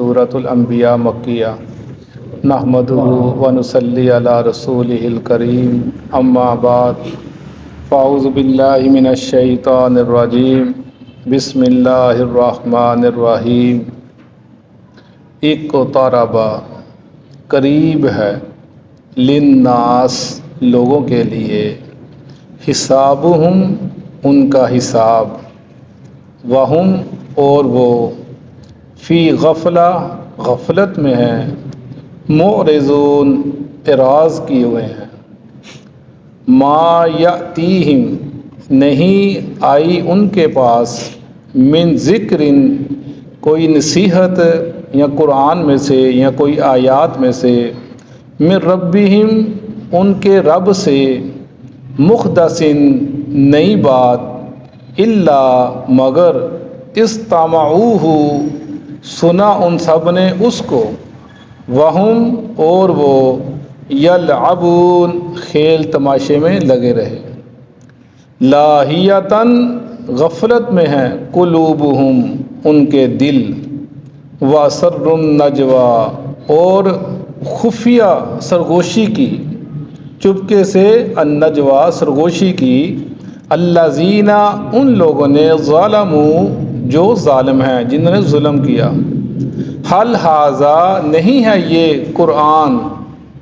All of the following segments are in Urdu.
سورۃ الانبیاء مکیہ نحمدہ ونصلی علی رسولہ الکریم اما بعد فاعوذ باللہ من الشیطان الرجیم بسم اللہ الرحمن الرحیم اقترب قریب ہے للناس لوگوں کے لیے حسابہم ان کا حساب وہم اور وہ فی غفلہ غفلت میں ہیں معرضون اعراض کیے ہوئے ہیں ما یاتیہم نہیں آئی ان کے پاس من ذکر کوئی نصیحت یا قرآن میں سے یا کوئی آیات میں سے من ربہم ان کے رب سے محدث نئی بات الا مگر استمعوہ سنا ان سب نے اس کو وہم اور وہ یلعبون کھیل تماشے میں لگے رہے لاہیتاً غفلت میں ہیں قلوبہم ان کے دل واسر النجوا اور خفیہ سرگوشی کی چپکے سے النجوا سرگوشی کی الذین ان لوگوں نے ظالموا جو ظالم ہیں جنہوں نے ظلم کیا حل ھذا نہیں ہے یہ قرآن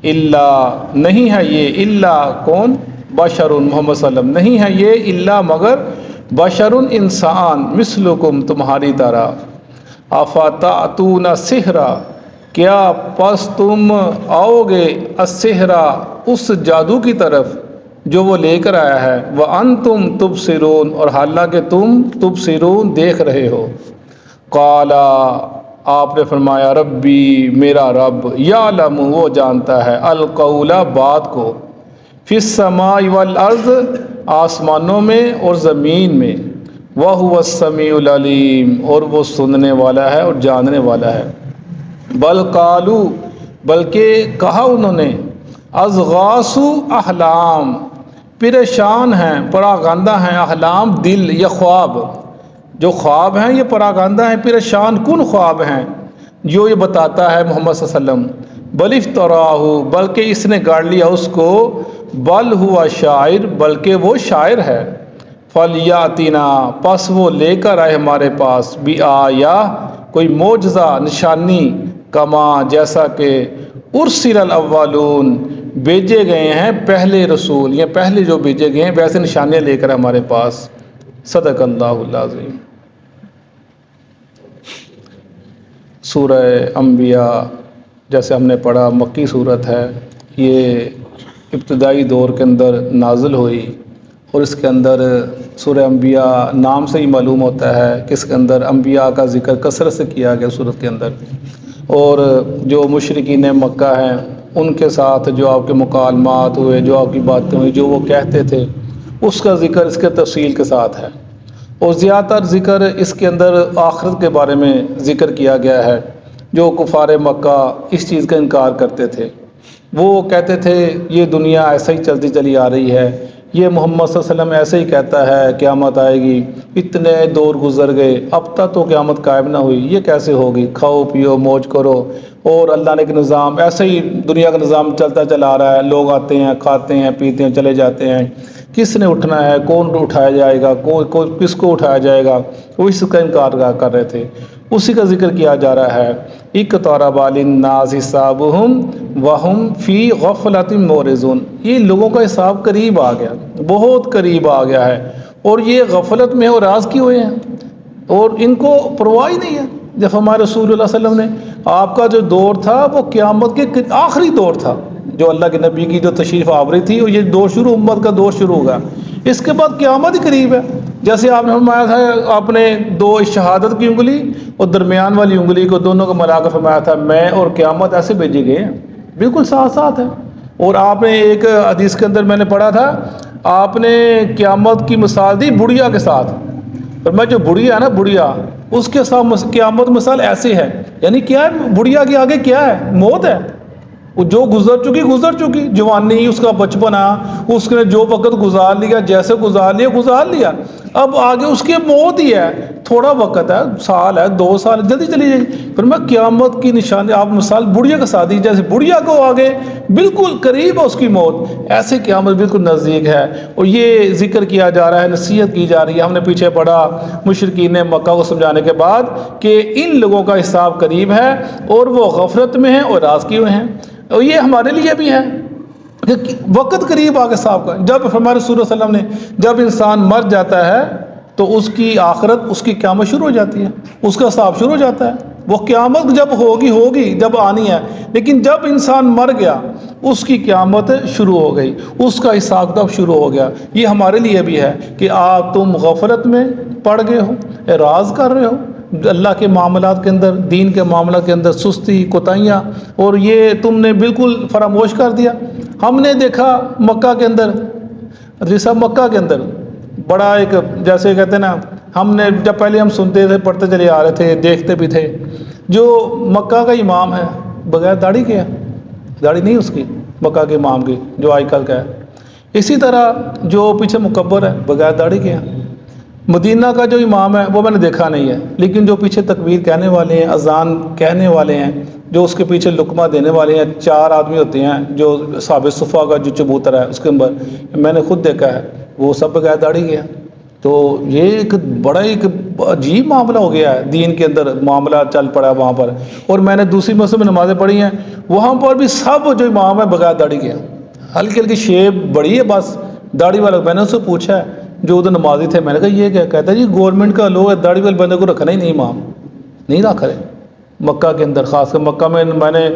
الا نہیں ہے یہ الا کون بشر محمد صلی اللہ علیہ وسلم نہیں ہے یہ الا مگر بشر انسان مثلکم تمہاری طرح افتأتون السحر کیا پس تم آؤ گے السحر اس جادو کی طرف جو وہ لے کر آیا ہے وَأَنْتُمْ تُبْصِرُونَ اور حالانکہ تم تبصرون دیکھ رہے ہو قال آپ نے فرمایا ربی میرا رب یعلم وہ جانتا ہے القول بات کو فی السماء والارض آسمانوں میں اور زمین میں وَهُوَ السَّمِيعُ الْعَلِيمُ اور وہ سننے والا ہے اور جاننے والا ہے بل قالوا بلکہ کہا انہوں نے اضغاث احلام پریشان ہیں پراگندہ ہیں احلام دل یا خواب جو خواب ہیں یہ پراگندہ ہیں پریشان کن خواب ہیں جو یہ بتاتا ہے محمد صلی اللہ علیہ وسلم بل افتراہ بلکہ اس نے گاڑ لیا اس کو بل ہوا شاعر بلکہ وہ شاعر ہے فلیاتنا پس وہ لے کر آئے ہمارے پاس بھی آیا کوئی معجزہ نشانی کما جیسا کہ ارسل الاولون بھیجے گئے ہیں پہلے رسول یا پہلے جو بھیجے گئے ہیں ویسے نشانیاں لے کر ہمارے پاس صدق اللہ العظیم سورہ انبیاء جیسے ہم نے پڑھا مکی صورت ہے یہ ابتدائی دور کے اندر نازل ہوئی اور اس کے اندر سورہ انبیاء نام سے ہی معلوم ہوتا ہے کہ اس کے اندر انبیاء کا ذکر کثرت سے کیا گیا صورت کے اندر اور جو مشرکین مکہ ہیں ان کے ساتھ جو آپ کے مکالمات ہوئے جو آپ کی باتیں ہوئی جو وہ کہتے تھے اس کا ذکر اس کے تفصیل کے ساتھ ہے اور زیادہ تر ذکر اس کے اندر آخرت کے بارے میں ذکر کیا گیا ہے جو کفار مکہ اس چیز کا انکار کرتے تھے وہ کہتے تھے یہ دنیا ایسا ہی چلتی چلی آ رہی ہے یہ محمد صلی اللہ علیہ وسلم ایسے ہی کہتا ہے قیامت آئے گی اتنے دور گزر گئے اب تک تو قیامت قائم نہ ہوئی یہ کیسے ہوگی کھاؤ پیو موج کرو اور اللہ نے ایک نظام ایسے ہی دنیا کا نظام چلتا چلا آ رہا ہے لوگ آتے ہیں کھاتے ہیں پیتے ہیں چلے جاتے ہیں کس نے اٹھنا ہے کون اٹھایا جائے گا کس کو اٹھایا جائے گا وہ اس کا انکار کر رہے تھے اسی کا ذکر کیا جا رہا ہے اقترب للناس حسابہم وہم فی غفلۃ معرضون یہ لوگوں کا حساب قریب آ گیا بہت قریب آ گیا ہے اور یہ غفلت میں اور راز کیے ہوئے ہیں اور ان کو پرواہ ہی نہیں ہے جب ہمارے رسول اللہ صلی اللہ علیہ وسلم نے آپ کا جو دور تھا وہ قیامت کے آخری دور تھا جو اللہ کے نبی کی جو تشریف آوری تھی اور یہ دور شروع امت کا دور شروع ہوگا اس کے بعد قیامت ہی قریب ہے جیسے آپ نے فرمایا تھا آپ نے دو شہادت کی انگلی اور درمیان والی انگلی کو دونوں کو ملا کر فرمایا تھا میں اور قیامت ایسے بھیجے گئے ہیں بالکل ساتھ ساتھ ہے اور آپ نے ایک حدیث کے اندر میں نے پڑھا تھا آپ نے قیامت کی مثال دی بڑھیا کے ساتھ اور میں جو بڑھیا ہے نا بڑھیا اس کے ساتھ قیامت مثال ایسے ہے یعنی کیا ہے بڑھیا کے آگے کیا ہے موت ہے وہ جو گزر چکی جوانی اس کا بچپنا اس نے جو وقت گزار لیا جیسے گزار لیا اب آگے اس کی موت ہی ہے تھوڑا وقت ہے، سال ہے 2 سال، جلدی چلی جائے گی۔ پھر میں قیامت کی نشانی، آپ مثال بڑھیا کا ساتھ دی، جیسے بڑھیا کو آگے بالکل قریب ہے اس کی موت، ایسے قیامت بالکل نزدیک ہے۔ اور یہ ذکر کیا جا رہا ہے، نصیحت کی جا رہی ہے۔ ہم نے پیچھے پڑھا مشرکین مکہ کو سمجھانے کے بعد کہ ان لوگوں کا حساب قریب ہے اور وہ غفلت میں ہیں اور راز کیے ہوئے ہیں، اور یہ ہمارے لیے بھی ہے کہ وقت قریب آ کے حساب کا۔ جب ہمارے رسول صلی اللہ علیہ وسلم نے، جب انسان مر جاتا ہے تو اس کی آخرت، اس کی قیامت شروع ہو جاتی ہے، اس کا حساب شروع ہو جاتا ہے۔ وہ قیامت جب ہوگی جب آنی ہے، لیکن جب انسان مر گیا اس کی قیامت شروع ہو گئی، اس کا حساب تب شروع ہو گیا۔ یہ ہمارے لیے بھی ہے کہ تم غفلت میں پڑ گئے ہو، اعراض کر رہے ہو اللہ کے معاملات کے اندر، دین کے معاملات کے اندر سستی، کوتاہیاں، اور یہ تم نے بالکل فراموش کر دیا۔ ہم نے دیکھا مکہ کے اندر، جیسا مکہ کے اندر بڑا ایک، جیسے کہتے ہیں نا، ہم نے جب پہلے ہم سنتے تھے، پڑھتے چلے آ رہے تھے، دیکھتے بھی تھے، جو مکہ کا امام ہے بغیر داڑھی کے ہے، داڑھی نہیں اس کی مکہ کے امام کی جو آج کل کا ہے۔ اسی طرح جو پیچھے مکبر ہے بغیر داڑھی کے ہے۔ مدینہ کا جو امام ہے وہ میں نے دیکھا نہیں ہے، لیکن جو پیچھے تکبیر کہنے والے ہیں، اذان کہنے والے ہیں، جو اس کے پیچھے لقمہ دینے والے ہیں، 4 آدمی ہوتے ہیں، جو صحابہ صفا کا جو چبوتر ہے اس کے اندر میں نے خود دیکھا ہے، وہ سب بغیر داڑھی کے ہیں۔ تو یہ ایک بڑا ایک عجیب معاملہ ہو گیا ہے، دین کے اندر معاملہ چل پڑا ہے وہاں پر۔ اور میں نے دوسری مسجد میں نمازیں پڑھی ہیں، وہاں پر بھی سب جو امام ہے بغیر داڑھی کے ہیں، ہلکی ہلکی شیپ بڑی ہے بس داڑھی والا۔ میں نے اس سے پوچھا ہے جو ادھر نمازی تھے، میں نے کہا یہ کیا؟ کہتا ہے جی گورنمنٹ کا لوگ ہے، داڑھی والے بندے کو رکھنا ہی نہیں، امام نہیں رکھ رہے مکہ کے اندر، خاص کر مکہ میں نے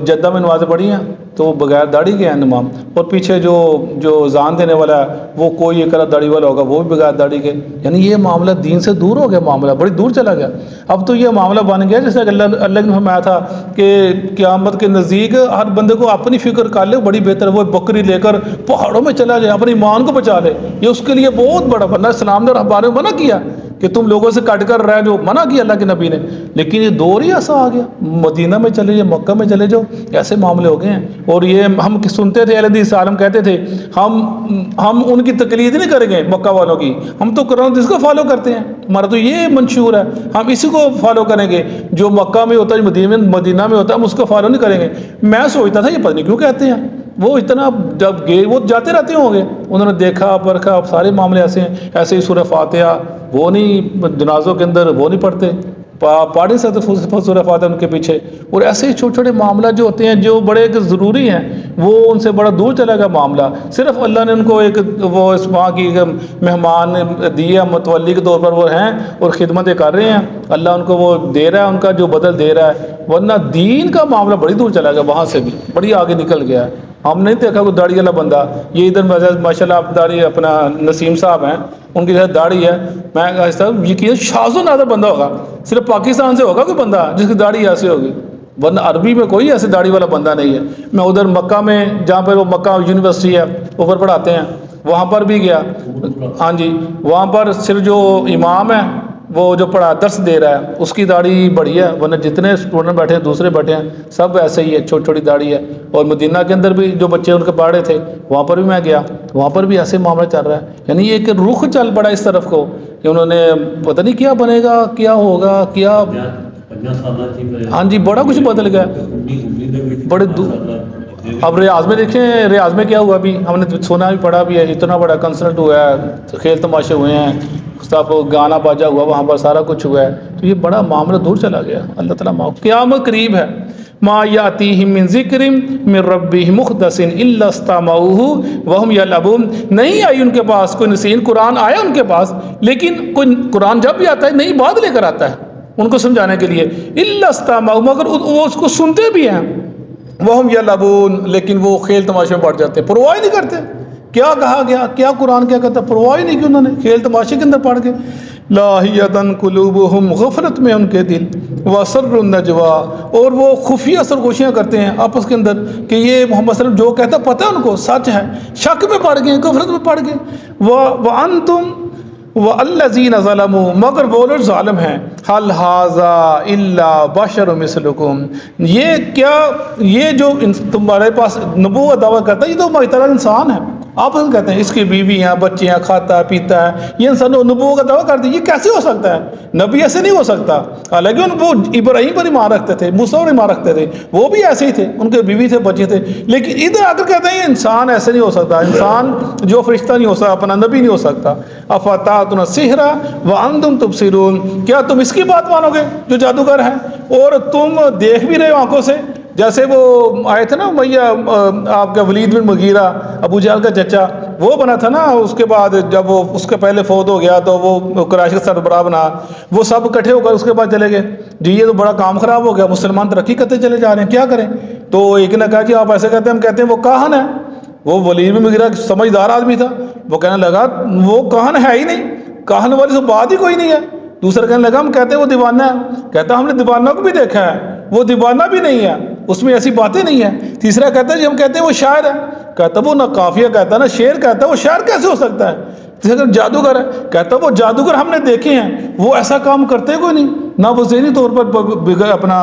جدہ میں نمازیں پڑھی ہیں تو وہ بغیر داڑھی کے ہیں امام۔ اور پیچھے جو اذان دینے والا ہے وہ کوئی ایک داڑھی والا ہوگا، وہ بھی بغیر داڑھی کے۔ یعنی یہ معاملہ دین سے دور ہو گیا، معاملہ بڑی دور چلا گیا۔ اب تو یہ معاملہ بن گیا جیسے اللہ نے فرمایا تھا کہ قیامت کے نزدیک ہر بندے کو اپنی فکر کر لے، بڑی بہتر وہ بکری لے کر پہاڑوں میں چلا جائے، اپنے ایمان کو بچا لے، یہ اس کے لیے بہت بڑا۔ ورنہ اسلام نے بارے میں منع کیا کہ تم لوگوں سے کٹ کر رہ جو، منع کیا اللہ کے نبی نے، لیکن یہ دور ہی ایسا آ گیا، مدینہ میں چلے جاؤ، مکہ میں چلے جاؤ، ایسے معاملے ہو گئے ہیں۔ اور یہ ہم سنتے تھے، اہل حدیث عالم کہتے تھے ہم ان کی تقلید نہیں کریں گے مکہ والوں کی، ہم تو قرآن حدیث کو فالو کرتے ہیں، ہمارا تو یہ منشور ہے، ہم اسی کو فالو کریں گے، جو مکہ میں ہوتا ہے، مدینہ میں ہوتا ہے، ہم اس کو فالو نہیں کریں گے۔ میں سوچتا تھا یہ پتہ نہیں کیوں کہتے ہیں، وہ اتنا جب گئے وہ جاتے رہتے ہوں گے، انہوں نے دیکھا پرکھا، سارے معاملے ایسے ہیں۔ ایسے ہی سورہ فاتحہ وہ نہیں جنازوں کے اندر وہ نہیں پڑھتے، پڑھ نہیں سکتے سورہ فاتحہ ان کے پیچھے۔ اور ایسے ہی چھوٹے چھوٹے معاملہ جو ہوتے ہیں، جو بڑے ضروری ہیں، وہ ان سے بڑا دور چلا گیا معاملہ۔ صرف اللہ نے ان کو ایک وہ اس وہاں کی مہمان دیے، متولی کے طور پر وہ ہیں اور خدمتیں کر رہے ہیں، اللہ ان کو وہ دے رہا ہے، ان کا جو بدل دے رہا ہے، ورنہ دین کا معاملہ بڑی دور چلا گیا، وہاں سے بھی بڑی آگے نکل گیا ہے۔ ہم نہیں دیکھا کوئی داڑھی والا بندہ، یہ ادھر ماشاء اللہ آپ داڑھی اپنا نسیم صاحب ہیں، ان کی جیسے داڑھی ہے، میں کہتا ہوں یقین شاذ و نادر بندہ ہوگا، صرف پاکستان سے ہوگا کوئی بندہ جس کی داڑھی ایسے ہوگی، ورنہ عربی میں کوئی ایسے داڑھی والا بندہ نہیں ہے۔ میں ادھر مکہ میں جہاں پہ وہ مکہ یونیورسٹی ہے اوپر پڑھاتے ہیں، وہاں پر بھی گیا، ہاں جی، وہاں پر صرف جو امام ہے وہ جو پڑھا درس دے رہا ہے اس کی داڑھی بڑی ہے، ورنہ جتنے اسٹوڈنٹ بیٹھے ہیں دوسرے بیٹھے ہیں سب ایسے ہی ہے، چھوٹی چھوٹی داڑھی ہے۔ اور مدینہ کے اندر بھی جو بچے ان کے پڑھ رہے تھے وہاں پر بھی میں گیا، وہاں پر بھی ایسے معاملہ چل رہا ہے۔ یعنی یہ ایک رخ چل پڑا اس طرف کو کہ انہوں نے پتہ نہیں کیا بنے گا، کیا ہوگا، کیا، ہاں جی، بڑا کچھ بدل گیا بڑے اب ریاض میں دیکھیں، ریاض میں کیا ہوا ابھی ہم نے سنا بھی پڑھا بھی ہے، اتنا بڑا کنسرٹ ہوا ہے، کھیل تماشے ہوئے ہیں، سب گانا باجا ہوا وہاں پر، سارا کچھ ہوا ہے۔ تو یہ بڑا معاملہ دور چلا گیا، اللہ تعالیٰ معاف۔ قیامت قریب ہے، ما یاتیہم من ذکر من ربہم محدث الا استمعوہ وہم یلعبون، نہیں آئی ان کے پاس کوئی نصیحت، قرآن آیا ان کے پاس، لیکن کوئی قرآن جب بھی آتا ہے نئی بات لے کر آتا ہے ان کو سمجھانے کے لیے، الا استمعوہ، مگر وہ اس کو سنتے بھی ہیں، وہم یلعبون، لیکن وہ کھیل تماشے میں پڑ جاتے ہیں، پرواہ نہیں کرتے کیا کہا گیا، کیا قرآن کیا کہتا، پرواہ ہی نہیں کہ انہوں نے کھیل تماشے کے اندر پڑھ کے۔ لاہیۃ قلوبہم، غفلت میں ان کے دل، واسر النجوا، اور وہ خفیہ سرگوشیاں کرتے ہیں آپس کے اندر کہ یہ محمد صلی اللہ علیہ وسلم جو کہتا پتہ ان کو سچ ہے، شک میں پڑ گئے، غفلت میں پڑ گئے۔ وانتم والذین ظلموا، مگر وہ لوگ ظالم ہیں، حل ھذا الا بشر مثلکم، یہ کیا، یہ جو تمہارے پاس نبوت دعویٰ کرتا ہے یہ تو ہماری طرح انسان ہے، آپ ان کہتے ہیں اس کی بیویاں بچیاں کھاتا ہے پیتا ہے، یہ انسان نے نبوت کا دعویٰ کر دی، یہ کیسے ہو سکتا ہے؟ نبی ایسے نہیں ہو سکتا۔ حالانکہ ان وہ ابراہیم پر ایمان رکھتے تھے، موسیٰ پر ایمان رکھتے تھے، وہ بھی ایسے ہی تھے، ان کے بیوی تھے بچے تھے، لیکن ادھر آ کر کہتے ہیں یہ انسان ایسے نہیں ہو سکتا، انسان جو فرشتہ نہیں ہو سکتا، اپنا نبی نہیں ہو سکتا۔ افتاتون السحر وانتم تبصرون، کیا تم اس کی بات مانو گے جو جادوگر ہے اور تم دیکھ بھی رہے ہو آنکھوں سے؟ جیسے وہ آئے تھے نا بھیا آپ کا ولید بن مغیرہ، ابو جہل کا چچا، وہ بنا تھا نا، اس کے بعد جب وہ اس کے پہلے فوت ہو گیا تو وہ قریش کا سربراہ بنا، وہ سب اکٹھے ہو کر اس کے بعد چلے گئے، جی یہ تو بڑا کام خراب ہو گیا، مسلمان ترقی کرتے چلے جا رہے ہیں، کیا کریں؟ تو ایک نے کہا جی آپ ایسے کہتے ہیں، ہم کہتے ہیں وہ کاہن ہے۔ وہ ولید بن مغیرہ سمجھدار آدمی تھا، وہ کہنے لگا وہ کاہن ہے ہی نہیں، کاہن والی تو بات ہی کوئی نہیں ہے۔ دوسرا کہنے لگا ہم کہتے ہیں وہ دیوانہ ہے، کہتا ہم نے دیوانہ کو بھی دیکھا ہے، وہ دیوانہ بھی نہیں ہے، اس میں ایسی باتیں نہیں ہیں۔ تیسرا کہتا ہے جی ہم کہتے ہیں وہ شاعر ہے، کہتا وہ نہ قافیہ کہتا ہے نہ شعر کہتا ہے، وہ شاعر کیسے ہو سکتا ہے؟ تیسرا جادوگر ہے، کہتا وہ جادوگر ہم نے دیکھے ہیں، وہ ایسا کام کرتے کوئی نہیں، نہ وہ ذہنی طور پر اپنا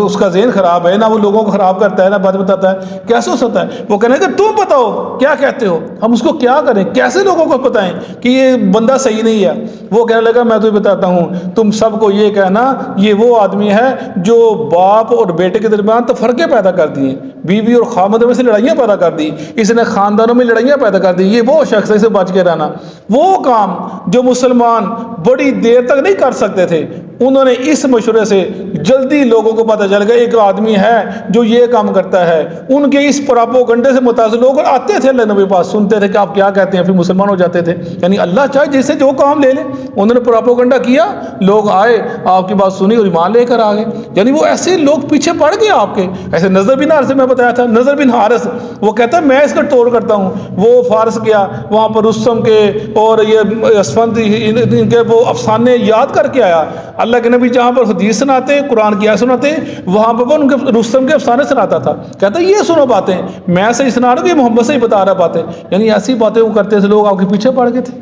اس کا ذہن خراب ہے، نہ وہ لوگوں کو خراب کرتا ہے، نہ بات بتاتا ہے، کیسے ہو سکتا ہے؟ وہ کہنے کہ تم بتاؤ کیا کہتے ہو، ہم اس کو کیا کریں، کیسے لوگوں کو بتائیں کہ یہ بندہ صحیح نہیں ہے؟ وہ کہنے لگا میں تمہیں بتاتا ہوں، تم سب کو یہ کہنا یہ وہ آدمی ہے جو باپ اور بیٹے کے درمیان تفرقے پیدا کر دیے، بیوی اور خامد میں سے لڑائیاں پیدا کر دی، اس نے خاندانوں میں لڑائیاں پیدا کر دی، یہ وہ شخص ہے، اسے بچ کے رہنا۔ وہ کام جو مسلمان بڑی دیر تک نہیں کر سکتے تھے، انہوں نے اس مشورے سے جلدی لوگوں کو پتہ چل گیا ایک آدمی ہے جو یہ کام کرتا ہے۔ ان کے اس پراپوگنڈے سے متاثر لوگ آتے تھے اللہ نبی پاس، سنتے تھے کہ آپ کیا کہتے ہیں، پھر مسلمان ہو جاتے تھے۔ یعنی اللہ چاہے جسے جو کام لے لے، انہوں نے پراپوگنڈا کیا، لوگ آئے آپ کی بات سنی اور ایمان لے کر آ گئے۔ یعنی وہ ایسے لوگ پیچھے پڑ گئے آپ کے، ایسے نظر بن حارث سے میں بتایا تھا، نظر بن حارث وہ کہتا ہے میں اس کا ٹور کرتا ہوں، وہ فارس گیا، وہاں پر رستم کے اور یہ اسفند ان کے وہ افسانے یاد کر کے آیا۔ اللہ کے نبی جہاں پر حدیث سناتے، قرآن کی آیت سناتے، وہاں پر وہ ان کے رستم کے افسانے سناتا تھا، کہتا ہے یہ سنو باتیں، میں صحیح سنا رہا ہوں، یہ محمد سے ہی بتا رہا باتیں۔ یعنی ایسی باتیں وہ کرتے تھے، لوگ آپ کے پیچھے پڑ گئے تھے۔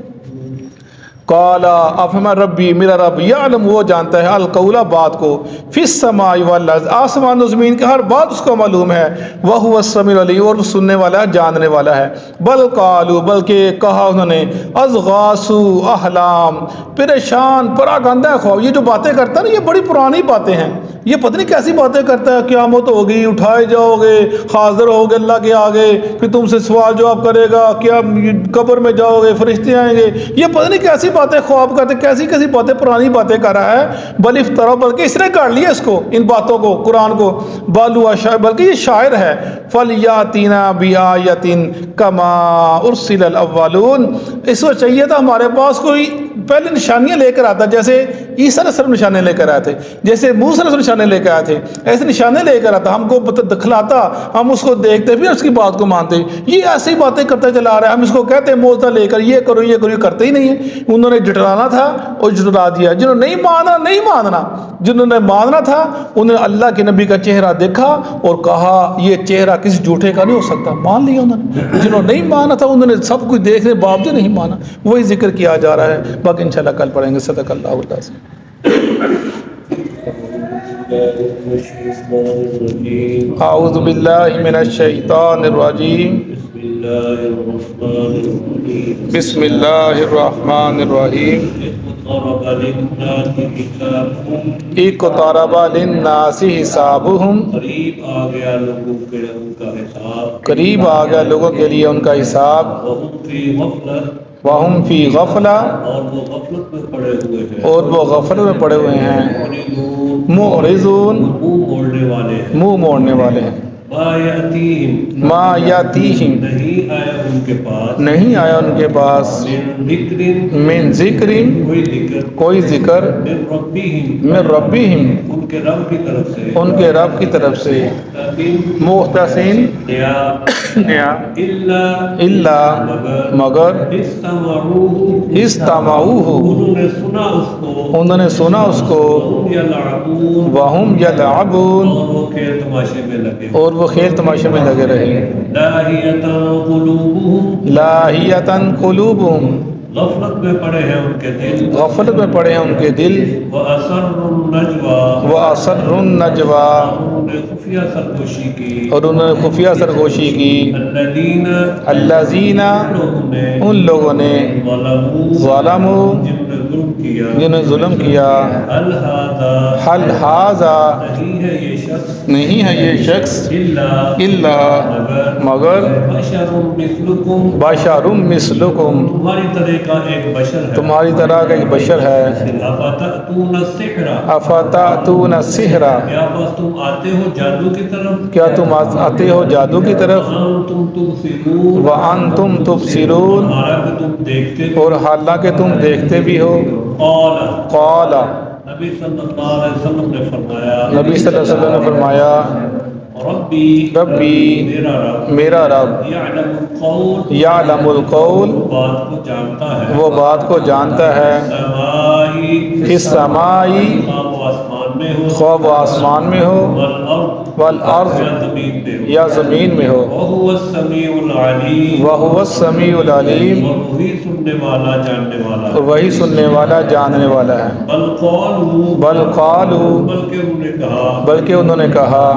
قالا افہم ربی، میرا رب یعلم وہ جانتا ہے، القول بات کو، فی السماء والارض آسمان و زمین کی ہر بات اس کو معلوم ہے، وہو السمیع العلیم اور وہ سننے والا ہے، جاننے والا ہے۔ بل قالوا بلکہ کہا انہوں نے، اضغاث احلام پریشان پراگندہ خواب، یہ جو باتیں کرتا ہے نا یہ بڑی پرانی باتیں ہیں، یہ پتہ نہیں کیسی باتیں کرتا ہے، قیامت ہوگی، اٹھائے جاؤ گے، حاضر ہوگے اللہ کے آگے، پھر تم سے سوال جواب کرے گا، کیا قبر میں جاؤ گے، فرشتے آئیں گے، یہ پتہ نہیں کیسی باتیں خواب کرتے، کیسی کیسی باتیں پرانی باتیں کر رہا ہے۔ بل افترا، بلکہ اس نے کر لیا اس کو، ان باتوں کو، قرآن کو، بالوا شاعر، بلکہ یہ شاعر ہے۔ فلیاتینا بآیۃ کما ارسل الاولون، اس کو چاہیے تھا ہمارے پاس کوئی پہلے نشانیاں لے کر آتا، جیسے عیسیٰ علیہ السلام نشانے لے کر آئے تھے، جیسے موسیٰ علیہ السلام نشانے لے کر آئے تھے، ایسے نشانے لے کر آتا، ہم کو دکھلاتا، ہم اس کو دیکھتے پھر اس کی بات کو مانتے۔ یہ ایسی باتیں کرتا چلا رہا ہے، ہم اس کو کہتے ہیں موعظہ لے کر یہ کرو یہ کرو، یہ کرتے ہی نہیں ہے۔ انہوں نے جٹلانا تھا اور جٹلا دیا، جنہوں نے نہیں ماننا نہیں ماننا، جنہوں نے ماننا تھا انہوں نے اللہ کے نبی کا چہرہ دیکھا اور کہا یہ چہرہ کسی جھوٹے کا نہیں ہو سکتا، مان لیا انہوں نے۔ جنہوں نے نہیں مانا تھا انہوں نے سب کچھ دیکھنے باوجود نہیں مانا، وہی ذکر کیا جا رہا ہے، باقی انشاءاللہ کل پڑھیں گے۔ صدق اللہ العظیم۔ اعوذ باللہ من الشیطان الرجیم، بسم اللہ الرحمن الرحیم۔ اقترب للناس حسابهم، قریب آ گیا لوگوں کے ان کا حساب، قریب آ گیا لوگوں کے لیے ان کا حساب، وهم فی غفلت، وہم فی غفلہ، اور وہ غفلت میں پڑے ہوئے ہیں، اور وہ غفلت میں پڑے ہوئے ہیں، معرضون، منہ موڑنے والے ہیں، منہ موڑنے والے ہیں، ما یاتیہم، ما یاتیہم، نہیں آیا ان کے پاس، نہیں آیا ان کے پاس، من ذکر، من ذکر، کوئی ذکر، کوئی ذکر، من ربہم، من ربہم، ان کے رب کی طرف سے، ان کے رب کی طرف سے، محتسین، نیا نیا، الا الا، مگر، استمعوه، استمعوہ، انہوں نے سنا اس کو، انہوں نے سنا اس کو، وهم یلعبون، وہم یلعبون، اور وہ کھیل تماشے میں لگے، اور وہ کھیل تماشے میں لگے رہے، لاہیۃ قلوبہم، لاہیۃ قلوبہم، غفلت میں پڑے ہیں ان کے دل، غفلت میں پڑے ہیں ان کے دل، وَأَسَرُّ النَّجْوَى، وَأَسَرُّ النَّجْوَى، نے خفیہ سرگوشی کی اور انہوں نے خفیہ سرگوشی کی الذین الذین ان لوگوں نے ظلموا جنہوں نے ظلم کیا حل ھذا نہیں ہے یہ شخص الا مگر بشر مثلکم تمہاری طرح کا ایک بشر ہے تمہاری طرح کا ایک بشر ہے افتأتون السحر افتأتون السحر کیا بس تم آتے ہو جادو کی طرف کیا تم آتے ہو جادو کی طرف وانتم تبصرون وانتم تبصرون حالانکہ تم دیکھتے اور حالانکہ تم دیکھتے بھی ہو قال قال نبی صلی اللہ علیہ وسلم نے فرمایا نبی صلی اللہ علیہ وسلم نے فرمایا ربی میرا رب یعلم القول یعلم القول بات کو جانتا ہے وہ بات کو جانتا ہے سمائی اس سمائی وہ آسمان میں ہو خواہ وہ آسمان میں ہو والارض والارض یا زمین میں ہو یا زمین میں ہو وهو السمیع العلیم وہو السمیع العلیم اور وہی سننے والا جاننے والا اور وہی سننے والا جاننے والا ہے بل قالوا بل قالوا بلکہ انہوں نے کہا بلکہ انہوں نے کہا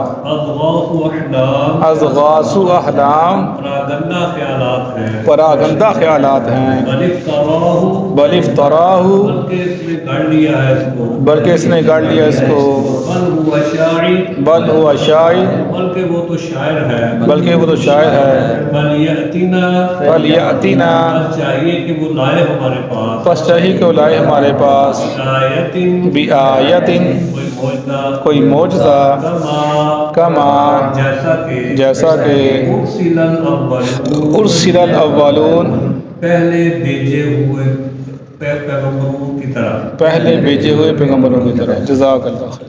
اضغاث احلام احلام پراگندہ خیالات ہیں پراگندہ خیالات ہیں بل افتراہ بل افتراہ بلکہ اس نے گڑھ لیا ہے اس کو بلکہ اس نے گاڑ لیا اس کو بل هو شاعر بل ہوا شاعر بلکہ وہ تو شاعر ہے بلکہ وہ تو شاعر ہے بل یأتینا فلیأتینا بس چاہیے کہ وہ لائے ہمارے پاس پس چاہیے کہ وہ لائے ہمارے پاس آیتن بآیتن کوئی معجزہ کوئی معجزہ کما جیسا کہ ارسل ارسل الاولون پہلے بھیجے ہوئے پیغمبروں کی طرح پہلے بھیجے ہوئے پیغمبروں کی طرح جزاک اللہ خیر